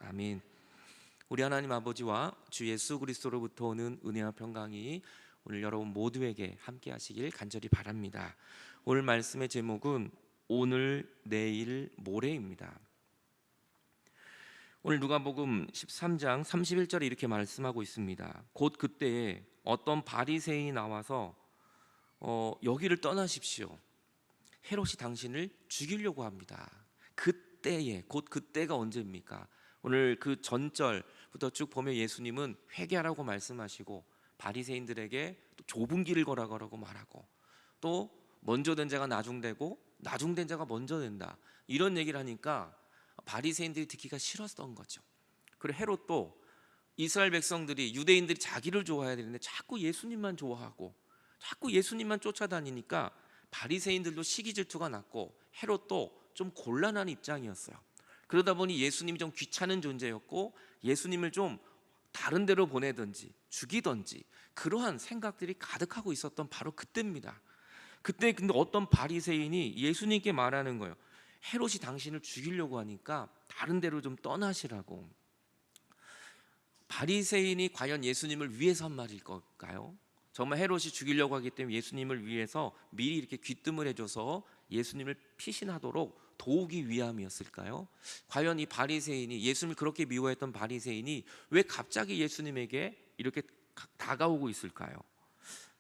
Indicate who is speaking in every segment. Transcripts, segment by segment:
Speaker 1: 아멘. 우리 하나님 아버지와 주 예수 그리스도로부터 오는 은혜와 평강이 오늘 여러분 모두에게 함께 하시길 간절히 바랍니다. 오늘 말씀의 제목은 오늘, 내일, 모레입니다. 오늘 누가복음 13장 31절에 이렇게 말씀하고 있습니다. 곧 그때에 어떤 바리새인이 나와서 여기를 떠나십시오. 헤롯이 당신을 죽이려고 합니다. 그때에, 곧 그때가 언제입니까? 오늘 그 전절부터 쭉 보면 예수님은 회개하라고 말씀하시고 바리새인들에게 또 좁은 길을 걸어가라고 말하고 또 먼저 된 자가 나중되고 나중된 자가 먼저 된다, 이런 얘기를 하니까 바리새인들이 듣기가 싫었던 거죠. 그리고 헤롯도 이스라엘 백성들이, 유대인들이 자기를 좋아해야 되는데 자꾸 예수님만 좋아하고 자꾸 예수님만 쫓아다니니까 바리새인들도 시기 질투가 났고 헤롯도 좀 곤란한 입장이었어요. 그러다 보니 예수님이 좀 귀찮은 존재였고 예수님을 좀 다른 데로 보내든지 죽이든지 그러한 생각들이 가득하고 있었던 바로 그때입니다. 그때 근데 어떤 바리새인이 예수님께 말하는 거예요. 헤롯이 당신을 죽이려고 하니까 다른 데로 좀 떠나시라고. 바리새인이 과연 예수님을 위해서 한 말일 걸까요? 정말 헤롯이 죽이려고 하기 때문에 예수님을 위해서 미리 이렇게 귀뜸을 해줘서 예수님을 피신하도록 도우기 위함이었을까요? 과연 이 바리새인이, 예수님을 그렇게 미워했던 바리새인이 왜 갑자기 예수님에게 이렇게 다가오고 있을까요?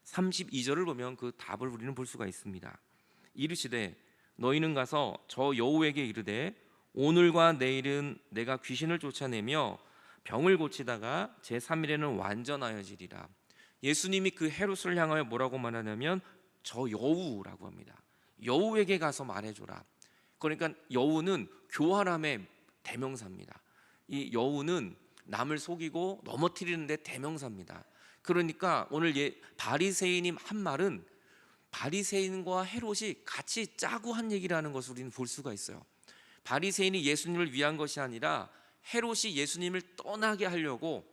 Speaker 1: 32절을 보면 그 답을 우리는 볼 수가 있습니다. 이르시되 너희는 가서 저 여우에게 이르되 오늘과 내일은 내가 귀신을 쫓아내며 병을 고치다가 제3일에는 완전하여지리라. 예수님이 그 헤롯을 향하여 뭐라고 말하냐면 저 여우라고 합니다. 여우에게 가서 말해줘라. 그러니까 여우는 교활함의 대명사입니다. 이 여우는 남을 속이고 넘어뜨리는데 대명사입니다. 그러니까 오늘 바리새인이 한 말은 바리새인과 헤롯이 같이 짜고 한 얘기라는 것을 우리는 볼 수가 있어요. 바리새인이 예수님을 위한 것이 아니라 헤롯이 예수님을 떠나게 하려고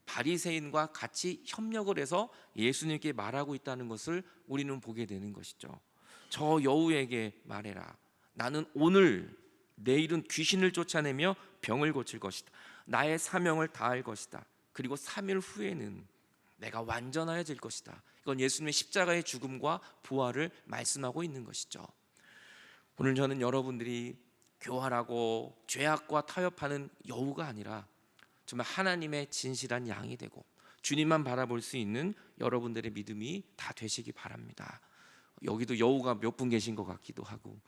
Speaker 1: 바리새인과 같이 협력을 해서 예수님께 말하고 있다는 것을 우리는 보게 되는 것이죠. 저 여우에게 말해라. 나는 오늘, 내일은 귀신을 쫓아내며 병을 고칠 것이다. 나의 사명을 다할 것이다. 그리고 3일 후에는 내가 완전하여질 것이다. 이건 예수님의 십자가의 죽음과 부활을 말씀하고 있는 것이죠. 오늘 저는 여러분들이 교활하고 죄악과 타협하는 여우가 아니라 정말 하나님의 진실한 양이 되고 주님만 바라볼 수 있는 여러분들의 믿음이 다 되시기 바랍니다. 여기도 여우가 몇 분 계신 것 같기도 하고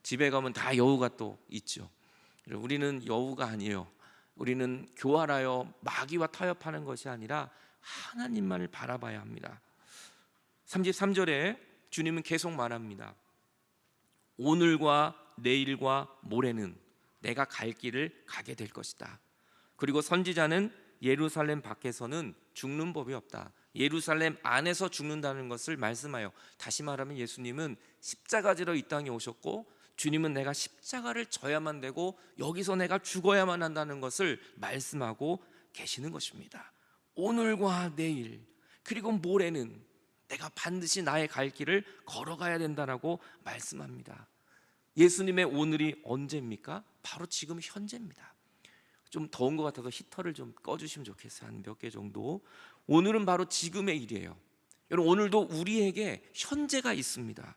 Speaker 1: 집에 가면 다 여우가 또 있죠. 우리는 여우가 아니에요. 우리는 교활하여 마귀와 타협하는 것이 아니라 하나님만을 바라봐야 합니다. 33절에 주님은 계속 말합니다. 오늘과 내일과 모레는 내가 갈 길을 가게 될 것이다. 그리고 선지자는 예루살렘 밖에서는 죽는 법이 없다. 예루살렘 안에서 죽는다는 것을 말씀하여, 다시 말하면 예수님은 십자가지로 이 땅에 오셨고 주님은 내가 십자가를 져야만 되고 여기서 내가 죽어야만 한다는 것을 말씀하고 계시는 것입니다. 오늘과 내일 그리고 모레는 내가 반드시 나의 갈 길을 걸어가야 된다라고 말씀합니다. 예수님의 오늘이 언제입니까? 바로 지금 현재입니다. 좀 더운 것 같아서 히터를 좀 꺼주시면 좋겠어요. 한 몇 개 정도. 오늘은 바로 지금의 일이에요. 여러분, 오늘도 우리에게 현재가 있습니다.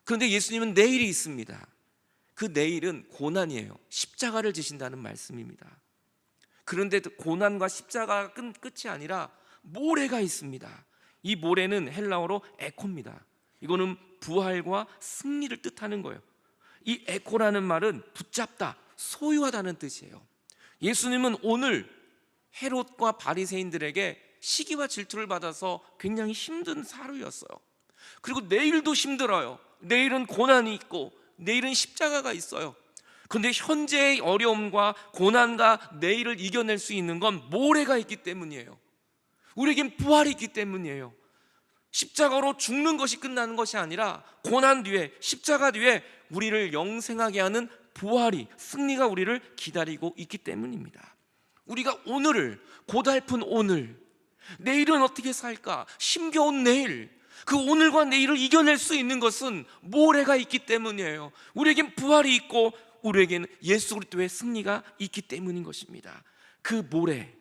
Speaker 1: 그런데 예수님은 내일이 있습니다. 그 내일은 고난이에요. 십자가를 지신다는 말씀입니다. 그런데 고난과 십자가가 끝이 아니라 모레가 있습니다. 이 모레는 헬라어로 에코입니다. 이거는 부활과 승리를 뜻하는 거예요. 이 에코라는 말은 붙잡다, 소유하다는 뜻이에요. 예수님은 오늘 헤롯과 바리새인들에게 시기와 질투를 받아서 굉장히 힘든 하루였어요. 그리고 내일도 힘들어요. 내일은 고난이 있고 내일은 십자가가 있어요. 그런데 현재의 어려움과 고난과 내일을 이겨낼 수 있는 건 모레가 있기 때문이에요. 우리에겐 부활이 있기 때문이에요. 십자가로 죽는 것이 끝나는 것이 아니라 고난 뒤에, 십자가 뒤에 우리를 영생하게 하는 부활이, 승리가 우리를 기다리고 있기 때문입니다. 우리가 오늘을, 고달픈 오늘, 내일은 어떻게 살까, 힘겨운 내일, 그 오늘과 내일을 이겨낼 수 있는 것은 모레가 있기 때문이에요. 우리에겐 부활이 있고 우리에게는 예수 그리스도의 승리가 있기 때문인 것입니다. 그 모래,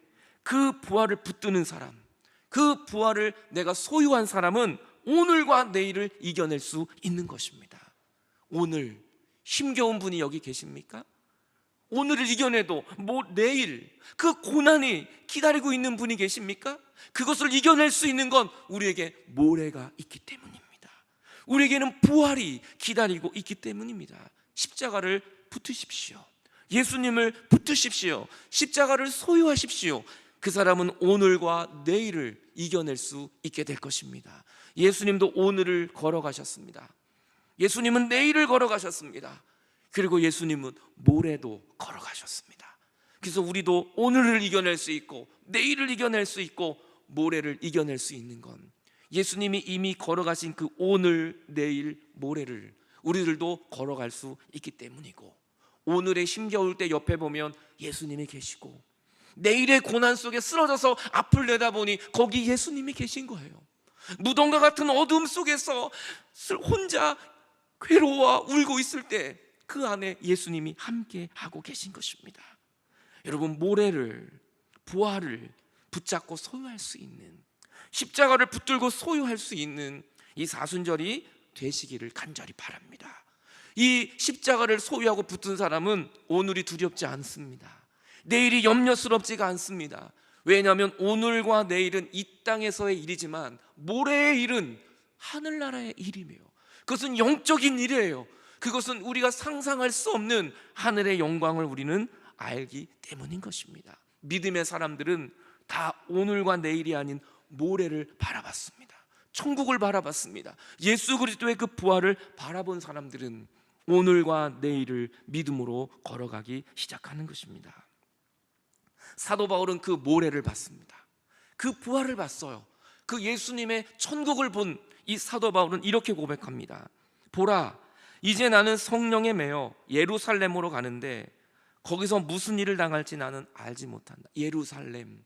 Speaker 1: 그 부활을 붙드는 사람, 그 부활을 내가 소유한 사람은 오늘과 내일을 이겨낼 수 있는 것입니다. 오늘 힘겨운 분이 여기 계십니까? 오늘을 이겨내도 내일 그 고난이 기다리고 있는 분이 계십니까? 그것을 이겨낼 수 있는 건 우리에게 모래가 있기 때문입니다. 우리에게는 부활이 기다리고 있기 때문입니다. 십자가를 붙으십시오. 예수님을 붙으십시오. 십자가를 소유하십시오. 그 사람은 오늘과 내일을 이겨낼 수 있게 될 것입니다. 예수님도 오늘을 걸어가셨습니다. 예수님은 내일을 걸어가셨습니다. 그리고 예수님은 모레도 걸어가셨습니다. 그래서 우리도 오늘을 이겨낼 수 있고 내일을 이겨낼 수 있고 모레를 이겨낼 수 있는 건 예수님이 이미 걸어가신 그 오늘, 내일, 모레를 우리들도 걸어갈 수 있기 때문이고, 오늘의 힘겨울 때 옆에 보면 예수님이 계시고, 내일의 고난 속에 쓰러져서 앞을 내다보니 거기 예수님이 계신 거예요. 무덤과 같은 어둠 속에서 혼자 괴로워 울고 있을 때 그 안에 예수님이 함께 하고 계신 것입니다. 여러분, 모래를, 부활을 붙잡고 소유할 수 있는, 십자가를 붙들고 소유할 수 있는 이 사순절이 되시기를 간절히 바랍니다. 이 십자가를 소유하고 붙은 사람은 오늘이 두렵지 않습니다. 내일이 염려스럽지가 않습니다. 왜냐하면 오늘과 내일은 이 땅에서의 일이지만 모레의 일은 하늘나라의 일이며, 그것은 영적인 일이에요. 그것은 우리가 상상할 수 없는 하늘의 영광을 우리는 알기 때문인 것입니다. 믿음의 사람들은 다 오늘과 내일이 아닌 모레를 바라봤습니다. 천국을 바라봤습니다. 예수 그리스도의 그 부활을 바라본 사람들은 오늘과 내일을 믿음으로 걸어가기 시작하는 것입니다. 사도 바울은 그 모래를 봤습니다. 그 부활을 봤어요. 그 예수님의 천국을 본 이 사도 바울은 이렇게 고백합니다. 보라, 이제 나는 성령에 매여 예루살렘으로 가는데 거기서 무슨 일을 당할지 나는 알지 못한다. 예루살렘,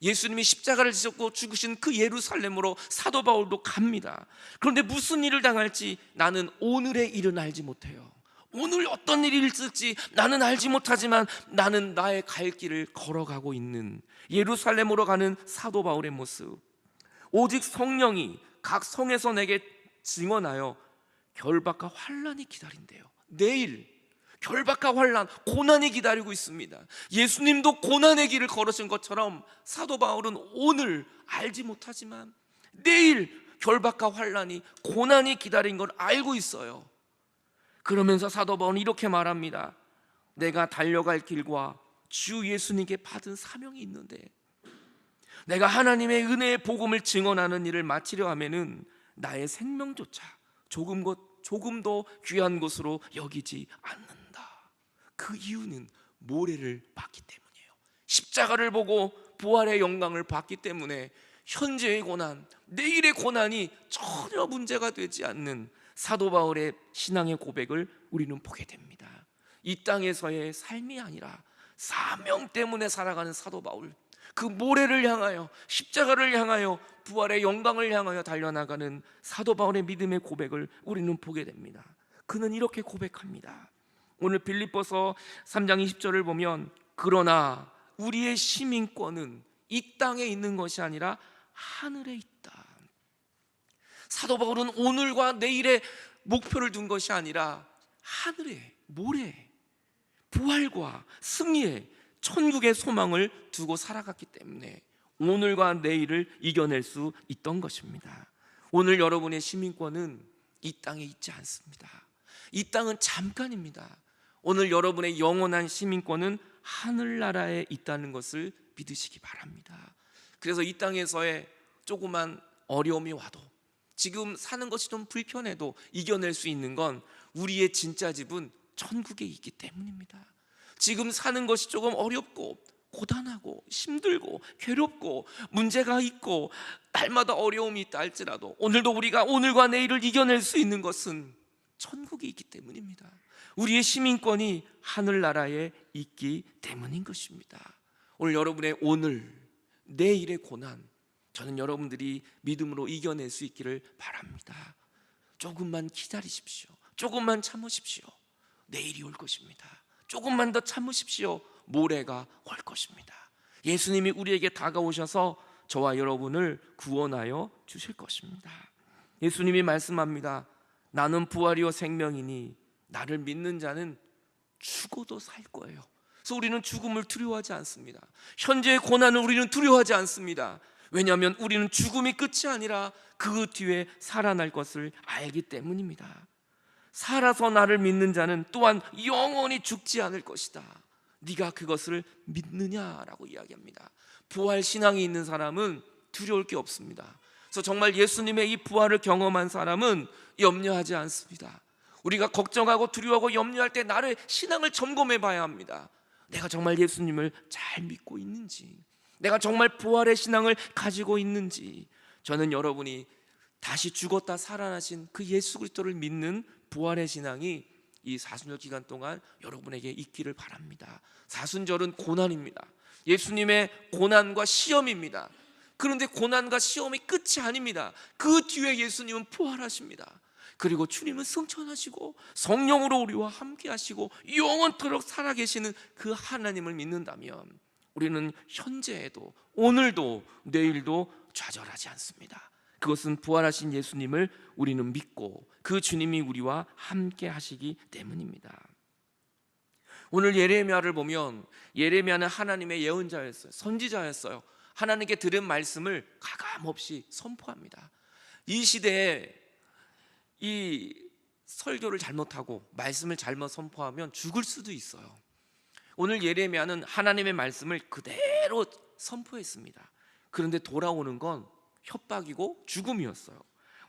Speaker 1: 예수님이 십자가를 지셨고 죽으신 그 예루살렘으로 사도 바울도 갑니다. 그런데 무슨 일을 당할지 나는 오늘의 일은 알지 못해요. 오늘 어떤 일이 있을지 나는 알지 못하지만 나는 나의 갈 길을 걸어가고 있는 예루살렘으로 가는 사도 바울의 모습. 오직 성령이 각 성에서 내게 증언하여 결박과 환난이 기다린대요. 내일 결박과 환난, 고난이 기다리고 있습니다. 예수님도 고난의 길을 걸으신 것처럼 사도 바울은 오늘 알지 못하지만 내일 결박과 환난이, 고난이 기다린 걸 알고 있어요. 그러면서 사도 바울은 이렇게 말합니다. 내가 달려갈 길과 주 예수님께 받은 사명이 있는데 내가 하나님의 은혜의 복음을 증언하는 일을 마치려 하면은 나의 생명조차 조금도 귀한 것으로 여기지 않는다. 그 이유는 모래를 봤기 때문이에요. 십자가를 보고 부활의 영광을 봤기 때문에 현재의 고난, 내일의 고난이 전혀 문제가 되지 않는 사도 바울의 신앙의 고백을 우리는 보게 됩니다. 이 땅에서의 삶이 아니라 사명 때문에 살아가는 사도 바울, 그 모래를 향하여, 십자가를 향하여, 부활의 영광을 향하여 달려나가는 사도 바울의 믿음의 고백을 우리는 보게 됩니다. 그는 이렇게 고백합니다. 오늘 빌립보서 3장 20절을 보면 그러나 우리의 시민권은 이 땅에 있는 것이 아니라 하늘에 있다. 사도 바울은 오늘과 내일의 목표를 둔 것이 아니라 하늘에, 모래, 부활과 승리에, 천국의 소망을 두고 살아갔기 때문에 오늘과 내일을 이겨낼 수 있던 것입니다. 오늘 여러분의 시민권은 이 땅에 있지 않습니다. 이 땅은 잠깐입니다. 오늘 여러분의 영원한 시민권은 하늘나라에 있다는 것을 믿으시기 바랍니다. 그래서 이 땅에서의 조그만 어려움이 와도, 지금 사는 것이 좀 불편해도 이겨낼 수 있는 건 우리의 진짜 집은 천국에 있기 때문입니다. 지금 사는 것이 조금 어렵고 고단하고 힘들고 괴롭고 문제가 있고 날마다 어려움이 있다 할지라도 오늘도 우리가 오늘과 내일을 이겨낼 수 있는 것은 천국이 있기 때문입니다. 우리의 시민권이 하늘나라에 있기 때문인 것입니다. 오늘 여러분의 오늘, 내일의 고난, 저는 여러분들이 믿음으로 이겨낼 수 있기를 바랍니다. 조금만 기다리십시오. 조금만 참으십시오. 내일이 올 것입니다. 조금만 더 참으십시오. 모래가 올 것입니다. 예수님이 우리에게 다가오셔서 저와 여러분을 구원하여 주실 것입니다. 예수님이 말씀합니다. 나는 부활이요 생명이니 나를 믿는 자는 죽어도 살 거예요. 그래서 우리는 죽음을 두려워하지 않습니다. 현재의 고난을 우리는 두려워하지 않습니다. 왜냐하면 우리는 죽음이 끝이 아니라 그 뒤에 살아날 것을 알기 때문입니다. 살아서 나를 믿는 자는 또한 영원히 죽지 않을 것이다. 네가 그것을 믿느냐라고 이야기합니다. 부활 신앙이 있는 사람은 두려울 게 없습니다. 그래서 정말 예수님의 이 부활을 경험한 사람은 염려하지 않습니다. 우리가 걱정하고 두려워하고 염려할 때 나를 신앙을 점검해 봐야 합니다. 내가 정말 예수님을 잘 믿고 있는지, 내가 정말 부활의 신앙을 가지고 있는지. 저는 여러분이 다시 죽었다 살아나신 그 예수 그리스도를 믿는 부활의 신앙이 이 사순절 기간 동안 여러분에게 있기를 바랍니다. 사순절은 고난입니다. 예수님의 고난과 시험입니다. 그런데 고난과 시험이 끝이 아닙니다. 그 뒤에 예수님은 부활하십니다. 그리고 주님은 승천하시고 성령으로 우리와 함께 하시고 영원토록 살아계시는 그 하나님을 믿는다면 우리는 현재에도 오늘도 내일도 좌절하지 않습니다. 그것은 부활하신 예수님을 우리는 믿고 그 주님이 우리와 함께 하시기 때문입니다. 오늘 예레미야를 보면 예레미야는 하나님의 예언자였어요. 선지자였어요. 하나님께 들은 말씀을 가감없이 선포합니다. 이 시대에 이 설교를 잘못하고 말씀을 잘못 선포하면 죽을 수도 있어요. 오늘 예레미야는 하나님의 말씀을 그대로 선포했습니다. 그런데 돌아오는 건 협박이고 죽음이었어요.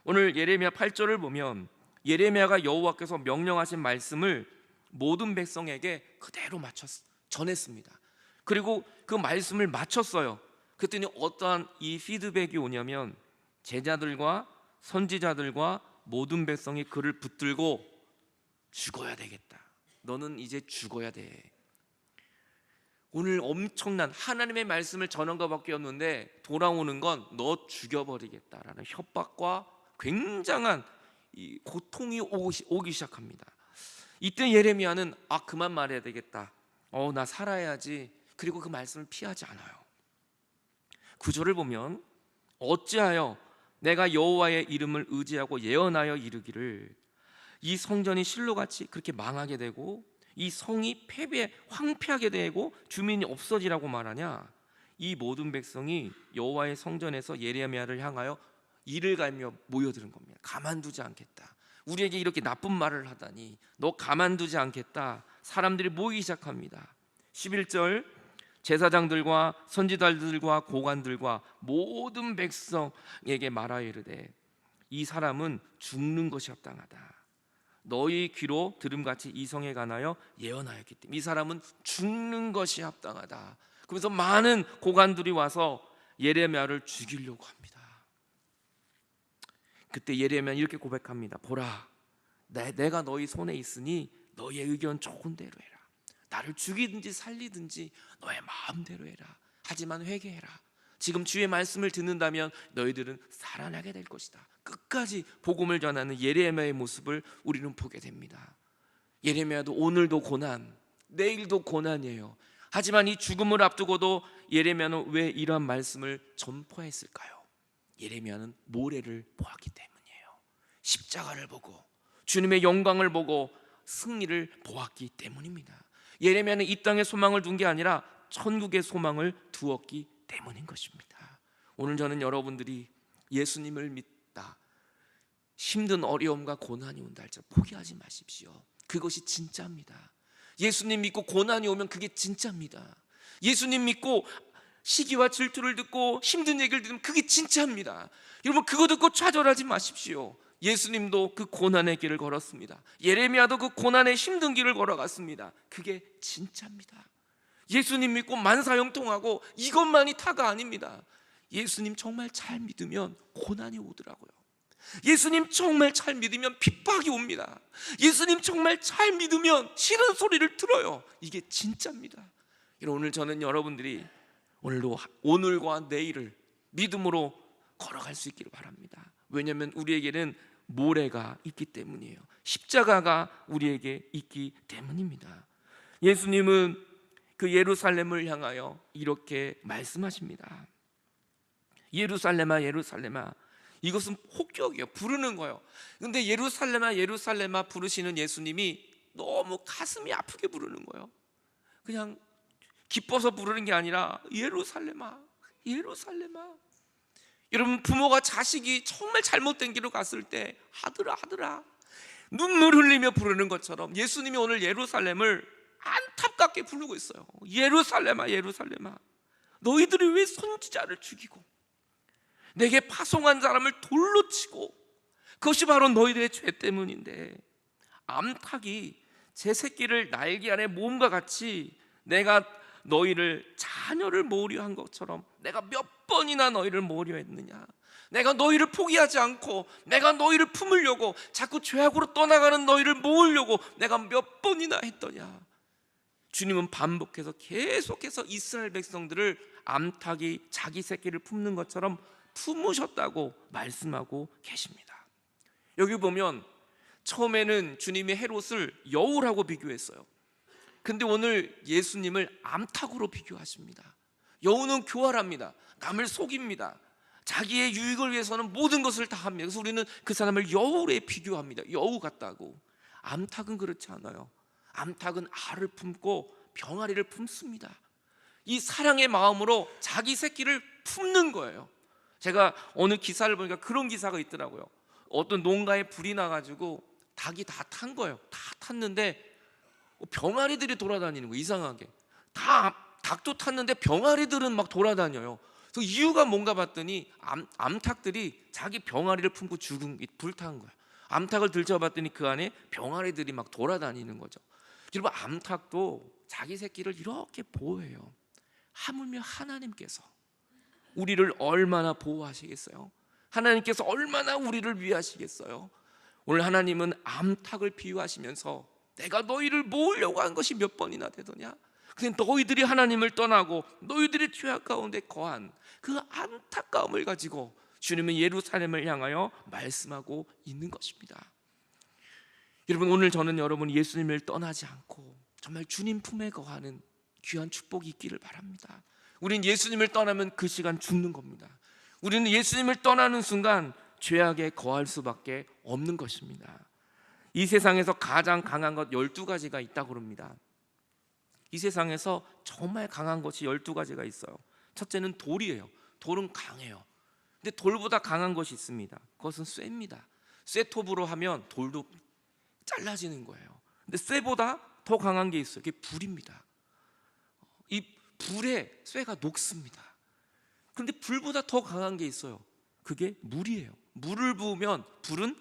Speaker 1: 오늘 예레미야 8절을 보면 예레미야가 여호와께서 명령하신 말씀을 모든 백성에게 그대로 전했습니다. 그리고 그 말씀을 마쳤어요. 그랬더니 어떠한 이 피드백이 오냐면 제자들과 선지자들과 모든 백성이 그를 붙들고 죽어야 되겠다. 너는 이제 죽어야 돼. 오늘 엄청난 하나님의 말씀을 전한 것밖에 없는데 돌아오는 건 너 죽여버리겠다라는 협박과 굉장한 이 고통이 오기 시작합니다. 이때 예레미야는 그만 말해야 되겠다. 나 살아야지. 그리고 그 말씀을 피하지 않아요. 구절을 보면 어찌하여 내가 여호와의 이름을 의지하고 예언하여 이르기를 이 성전이 실로같이 그렇게 망하게 되고 이 성이 황폐하게 되고 주민이 없어지라고 말하냐. 이 모든 백성이 여호와의 성전에서 예레미야를 향하여 이를 갈며 모여드는 겁니다. 가만두지 않겠다. 우리에게 이렇게 나쁜 말을 하다니 너 가만두지 않겠다. 사람들이 모이기 시작합니다. 11절 제사장들과 선지자들과 고관들과 모든 백성에게 말하여 이르되 이 사람은 죽는 것이 합당하다. 너희 귀로 들음같이 이 성에 관하여 예언하였기 때문에 이 사람은 죽는 것이 합당하다. 그래서 많은 고관들이 와서 예레미야를 죽이려고 합니다. 그때 예레미야는 이렇게 고백합니다. 보라, 내가 너희 손에 있으니 너희의 의견 좋은 대로 해라. 나를 죽이든지 살리든지 너의 마음대로 해라. 하지만 회개해라. 지금 주의 말씀을 듣는다면 너희들은 살아나게 될 것이다. 끝까지 복음을 전하는 예레미야의 모습을 우리는 보게 됩니다. 예레미야도 오늘도 고난, 내일도 고난이에요. 하지만 이 죽음을 앞두고도 예레미야는 왜 이러한 말씀을 전포했을까요? 예레미야는 모래를 보았기 때문이에요. 십자가를 보고 주님의 영광을 보고 승리를 보았기 때문입니다. 예레미야는 이 땅에 소망을 둔 게 아니라 천국의 소망을 두었기 때문인 것입니다. 오늘 저는 여러분들이 예수님을 믿다, 힘든 어려움과 고난이 온다 할지라도 포기하지 마십시오. 그것이 진짜입니다. 예수님 믿고 고난이 오면 그게 진짜입니다. 예수님 믿고 시기와 질투를 듣고 힘든 얘기를 들으면 그게 진짜입니다. 여러분 그거 듣고 좌절하지 마십시오. 예수님도 그 고난의 길을 걸었습니다. 예레미야도 그 고난의 힘든 길을 걸어갔습니다. 그게 진짜입니다. 예수님 믿고 만사형통하고 이것만이 다가 아닙니다. 예수님 정말 잘 믿으면 고난이 오더라고요. 예수님 정말 잘 믿으면 핍박이 옵니다. 예수님 정말 잘 믿으면 싫은 소리를 들어요. 이게 진짜입니다. 오늘 저는 여러분들이 오늘과 내일을 믿음으로 걸어갈 수 있기를 바랍니다. 왜냐하면 우리에게는 모래가 있기 때문이에요. 십자가가 우리에게 있기 때문입니다. 예수님은 그 예루살렘을 향하여 이렇게 말씀하십니다. 예루살렘아 예루살렘아, 이것은 혹격이에요. 부르는 거예요. 근데 예루살렘아 예루살렘아 부르시는 예수님이 너무 가슴이 아프게 부르는 거예요. 그냥 기뻐서 부르는 게 아니라 예루살렘아 예루살렘아. 여러분, 부모가 자식이 정말 잘못된 길로 갔을 때 아들아 아들아 눈물 흘리며 부르는 것처럼 예수님이 오늘 예루살렘을 안타깝게 부르고 있어요. 예루살렘아 예루살렘아, 너희들이 왜 선지자를 죽이고 내게 파송한 사람을 돌로 치고, 그것이 바로 너희들의 죄 때문인데, 암탉이 제 새끼를 날개 안에 모음과 같이 내가 너희를 자녀를 모으려 한 것처럼 내가 몇 번이나 너희를 모으려 했느냐. 내가 너희를 포기하지 않고 내가 너희를 품으려고 자꾸 죄악으로 떠나가는 너희를 모으려고 내가 몇 번이나 했더냐. 주님은 반복해서 계속해서 이스라엘 백성들을 암탉이 자기 새끼를 품는 것처럼 품으셨다고 말씀하고 계십니다. 여기 보면 처음에는 주님이 헤롯을 여우라고 비교했어요. 근데 오늘 예수님을 암탉으로 비교하십니다. 여우는 교활합니다. 남을 속입니다. 자기의 유익을 위해서는 모든 것을 다 합니다. 그래서 우리는 그 사람을 여우에 비교합니다. 여우 같다고. 암탉은 그렇지 않아요. 암탉은 알을 품고 병아리를 품습니다. 이 사랑의 마음으로 자기 새끼를 품는 거예요. 제가 어느 기사를 보니까 그런 기사가 있더라고요. 어떤 농가에 불이 나가지고 닭이 다 탄 거예요. 다 탔는데 병아리들이 돌아다니는 거예요. 이상하게 다 닭도 탔는데 병아리들은 막 돌아다녀요. 그래서 이유가 뭔가 봤더니 암탉들이 자기 병아리를 품고 죽은, 불탄 거예요. 암탉을 들춰봤더니 그 안에 병아리들이 막 돌아다니는 거죠. 여러분, 암탉도 자기 새끼를 이렇게 보호해요. 하물며 하나님께서 우리를 얼마나 보호하시겠어요? 하나님께서 얼마나 우리를 위하시겠어요? 오늘 하나님은 암탉을 비유하시면서 내가 너희를 모으려고 한 것이 몇 번이나 되더냐? 근데 너희들이 하나님을 떠나고 너희들이 죄악 가운데 거한 그 안타까움을 가지고 주님은 예루살렘을 향하여 말씀하고 있는 것입니다. 여러분, 오늘 저는 여러분이 예수님을 떠나지 않고 정말 주님 품에 거하는 귀한 축복이 있기를 바랍니다. 우린 예수님을 떠나면 그 시간 죽는 겁니다. 우리는 예수님을 떠나는 순간 죄악에 거할 수밖에 없는 것입니다. 이 세상에서 가장 강한 것 12가지가 있다고 합니다. 이 세상에서 정말 강한 것이 12가지가 있어요. 첫째는 돌이에요. 돌은 강해요. 근데 돌보다 강한 것이 있습니다. 그것은 쇠입니다. 쇠톱으로 하면 돌도 잘라지는 거예요. 근데 쇠보다 더 강한 게 있어요. 그게 불입니다. 이 불에 쇠가 녹습니다. 근데 불보다 더 강한 게 있어요. 그게 물이에요. 물을 부으면 불은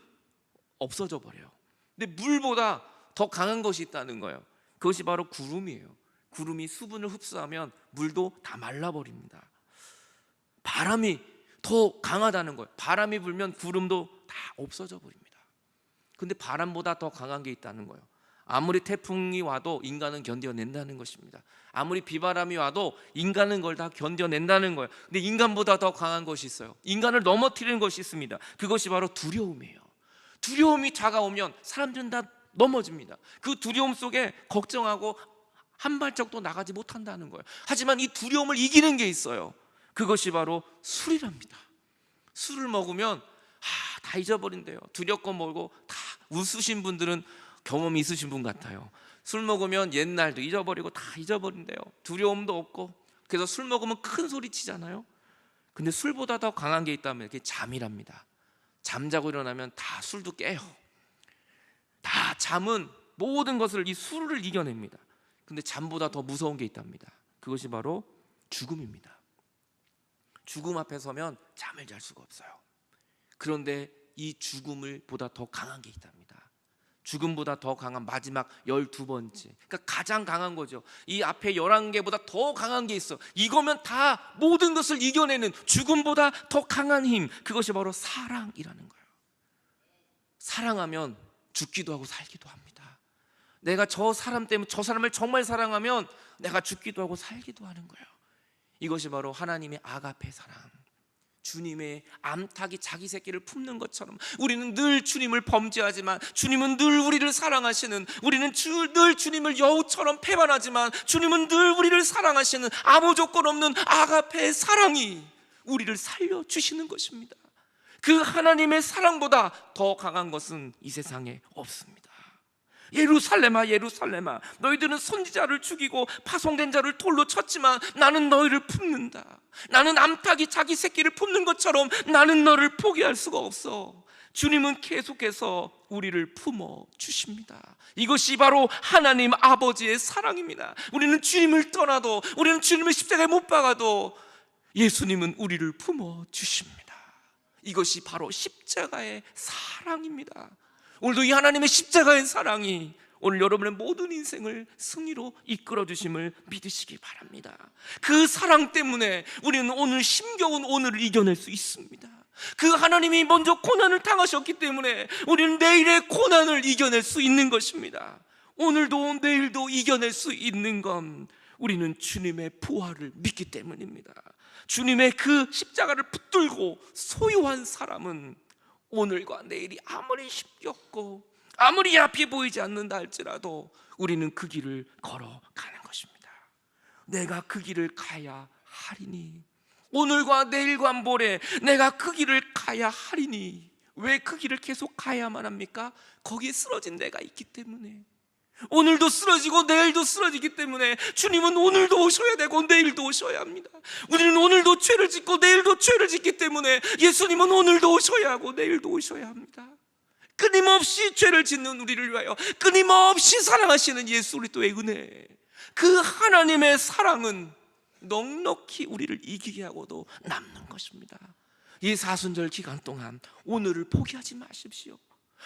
Speaker 1: 없어져 버려요. 근데 물보다 더 강한 것이 있다는 거예요. 그것이 바로 구름이에요. 구름이 수분을 흡수하면 물도 다 말라버립니다. 바람이 더 강하다는 거예요. 바람이 불면 구름도 다 없어져 버립니다. 근데 바람보다 더 강한 게 있다는 거예요. 아무리 태풍이 와도 인간은 견뎌낸다는 것입니다. 아무리 비바람이 와도 인간은 그걸 다 견뎌낸다는 거예요. 근데 인간보다 더 강한 것이 있어요. 인간을 넘어뜨리는 것이 있습니다. 그것이 바로 두려움이에요. 두려움이 다가오면 사람들은 다 넘어집니다. 그 두려움 속에 걱정하고 한 발짝도 나가지 못한다는 거예요. 하지만 이 두려움을 이기는 게 있어요. 그것이 바로 술이랍니다. 술을 먹으면 다 잊어버린대요. 두렵고 멀고 다 웃으신 분들은 경험이 있으신 분 같아요. 술 먹으면 옛날도 잊어버리고 다 잊어버린대요. 두려움도 없고. 그래서 술 먹으면 큰 소리 치잖아요. 근데 술보다 더 강한 게 있다면 그게 잠이랍니다. 잠자고 일어나면 다 술도 깨요. 다 잠은 모든 것을 이 술을 이겨냅니다. 근데 잠보다 더 무서운 게 있답니다. 그것이 바로 죽음입니다. 죽음 앞에 서면 잠을 잘 수가 없어요. 그런데 이 죽음을 보다 더 강한 게 있답니다. 죽음보다 더 강한 마지막 12번째, 그러니까 가장 강한 거죠. 이 앞에 11개보다 더 강한 게 있어. 이거면 다 모든 것을 이겨내는 죽음보다 더 강한 힘, 그것이 바로 사랑이라는 거예요. 사랑하면 죽기도 하고 살기도 합니다. 내가 저 사람 때문에 저 사람을 정말 사랑하면 내가 죽기도 하고 살기도 하는 거예요. 이것이 바로 하나님의 아가페 사랑. 주님의 암탉이 자기 새끼를 품는 것처럼 우리는 늘 주님을 범죄하지만 주님은 늘 우리를 사랑하시는, 우리는 늘 주님을 여우처럼 배반하지만 주님은 늘 우리를 사랑하시는 아무 조건 없는 아가페의 사랑이 우리를 살려주시는 것입니다. 그 하나님의 사랑보다 더 강한 것은 이 세상에 없습니다. 예루살렘아 예루살렘아, 너희들은 선지자를 죽이고 파송된 자를 돌로 쳤지만 나는 너희를 품는다. 나는 암탉이 자기 새끼를 품는 것처럼 나는 너를 포기할 수가 없어. 주님은 계속해서 우리를 품어 주십니다. 이것이 바로 하나님 아버지의 사랑입니다. 우리는 주님을 떠나도, 우리는 주님을 십자가에 못 박아도 예수님은 우리를 품어 주십니다. 이것이 바로 십자가의 사랑입니다. 오늘도 이 하나님의 십자가의 사랑이 오늘 여러분의 모든 인생을 승리로 이끌어 주심을 믿으시기 바랍니다. 그 사랑 때문에 우리는 오늘 힘겨운 오늘을 이겨낼 수 있습니다. 그 하나님이 먼저 고난을 당하셨기 때문에 우리는 내일의 고난을 이겨낼 수 있는 것입니다. 오늘도 내일도 이겨낼 수 있는 건 우리는 주님의 부활을 믿기 때문입니다. 주님의 그 십자가를 붙들고 소유한 사람은 오늘과 내일이 아무리 힘겹고 아무리 앞이 보이지 않는다 할지라도 우리는 그 길을 걸어가는 것입니다. 내가 그 길을 가야 하리니, 오늘과 내일과 모레 내가 그 길을 가야 하리니. 왜 그 길을 계속 가야만 합니까? 거기에 쓰러진 내가 있기 때문에. 오늘도 쓰러지고 내일도 쓰러지기 때문에 주님은 오늘도 오셔야 되고 내일도 오셔야 합니다. 우리는 오늘도 죄를 짓고 내일도 죄를 짓기 때문에 예수님은 오늘도 오셔야 하고 내일도 오셔야 합니다. 끊임없이 죄를 짓는 우리를 위하여 끊임없이 사랑하시는 예수 그리스도의 은혜, 그 하나님의 사랑은 넉넉히 우리를 이기게 하고도 남는 것입니다. 이 사순절 기간 동안 오늘을 포기하지 마십시오.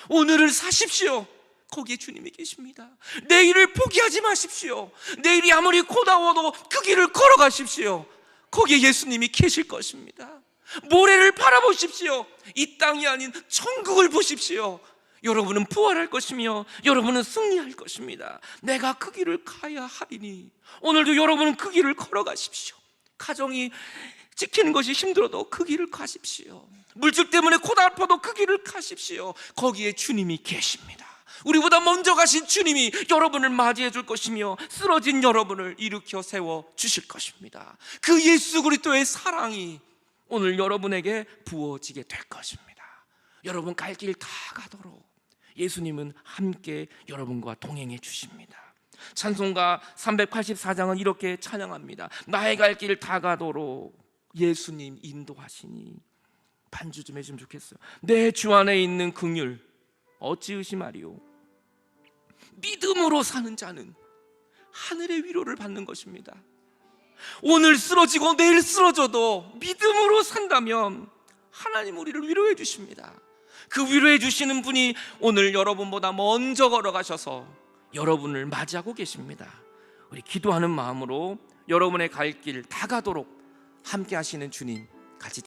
Speaker 1: 오늘을 사십시오. 거기에 주님이 계십니다. 내일을 포기하지 마십시오. 내일이 아무리 고다워도 그 길을 걸어가십시오. 거기에 예수님이 계실 것입니다. 모래를 바라보십시오. 이 땅이 아닌 천국을 보십시오. 여러분은 부활할 것이며 여러분은 승리할 것입니다. 내가 그 길을 가야 하리니. 오늘도 여러분은 그 길을 걸어가십시오. 가정이 지키는 것이 힘들어도 그 길을 가십시오. 물질 때문에 고달퍼도 그 길을 가십시오. 거기에 주님이 계십니다. 우리보다 먼저 가신 주님이 여러분을 맞이해 줄 것이며 쓰러진 여러분을 일으켜 세워 주실 것입니다. 그 예수 그리스도의 사랑이 오늘 여러분에게 부어지게 될 것입니다. 여러분 갈 길 다 가도록 예수님은 함께 여러분과 동행해 주십니다. 찬송가 384장은 이렇게 찬양합니다. 나의 갈 길 다 가도록 예수님 인도하시니. 반주 좀 해주면 좋겠어요. 내 주 안에 있는 긍휼 어찌 의심하리요. 믿음으로 사는 자는 하늘의 위로를 받는 것입니다. 오늘 쓰러지고 내일 쓰러져도 믿음으로 산다면 하나님 우리를 위로해 주십니다. 그 위로해 주시는 분이 오늘 여러분보다 먼저 걸어가셔서 여러분을 맞이하고 계십니다. 우리 기도하는 마음으로 여러분의 갈 길 다 가도록 함께 하시는 주님 같이